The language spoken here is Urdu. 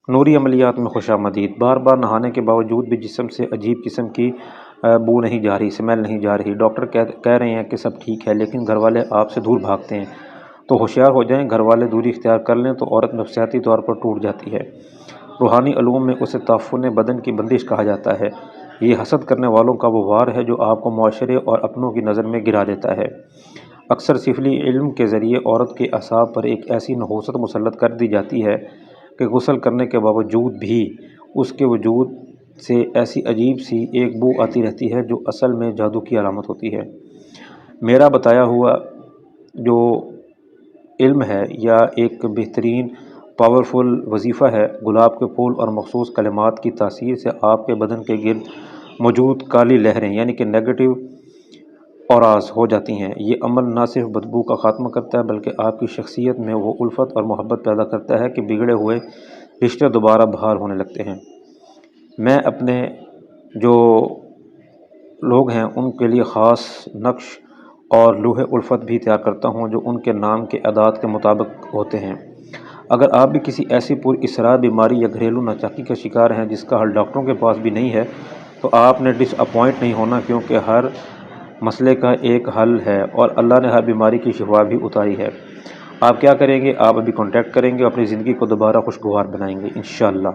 نوری عملیات میں خوش آمدید۔ بار بار نہانے کے باوجود بھی جسم سے عجیب قسم کی بو نہیں جا رہی، اسمیل نہیں جا رہی۔ ڈاکٹر کہہ رہے ہیں کہ سب ٹھیک ہے، لیکن گھر والے آپ سے دور بھاگتے ہیں تو ہوشیار ہو جائیں۔ گھر والے دوری اختیار کر لیں تو عورت نفسیاتی طور پر ٹوٹ جاتی ہے۔ روحانی علوم میں اسے تعفن بدن کی بندش کہا جاتا ہے۔ یہ حسد کرنے والوں کا وہ وار ہے جو آپ کو معاشرے اور اپنوں کی نظر میں گرا دیتا ہے۔ اکثر سفلی علم کے ذریعے عورت کے اعصاب پر ایک ایسی نحوست مسلط کر دی جاتی ہے کہ غسل کرنے کے باوجود بھی اس کے وجود سے ایسی عجیب سی ایک بو آتی رہتی ہے جو اصل میں جادو کی علامت ہوتی ہے۔ میرا بتایا ہوا جو علم ہے یا ایک بہترین پاورفل وظیفہ ہے، گلاب کے پھول اور مخصوص کلمات کی تاثیر سے آپ کے بدن کے گرد موجود کالی لہریں یعنی کہ نیگیٹو اوراز ہو جاتی ہیں۔ یہ عمل نہ صرف بدبو کا خاتمہ کرتا ہے بلکہ آپ کی شخصیت میں وہ الفت اور محبت پیدا کرتا ہے کہ بگڑے ہوئے رشتے دوبارہ بحال ہونے لگتے ہیں۔ میں اپنے جو لوگ ہیں ان کے لیے خاص نقش اور لوح الفت بھی تیار کرتا ہوں جو ان کے نام کے اعداد کے مطابق ہوتے ہیں۔ اگر آپ بھی کسی ایسی پر اسرار بیماری یا گھریلو ناچاکی کا شکار ہیں جس کا حل ڈاکٹروں کے پاس بھی نہیں ہے تو آپ نے ڈس اپوائنٹ نہیں ہونا، کیونکہ ہر مسئلے کا ایک حل ہے اور اللہ نے ہر بیماری کی شفا بھی اتاری ہے۔ آپ کیا کریں گے؟ آپ ابھی کانٹیکٹ کریں گے، اپنی زندگی کو دوبارہ خوشگوار بنائیں گے انشاءاللہ۔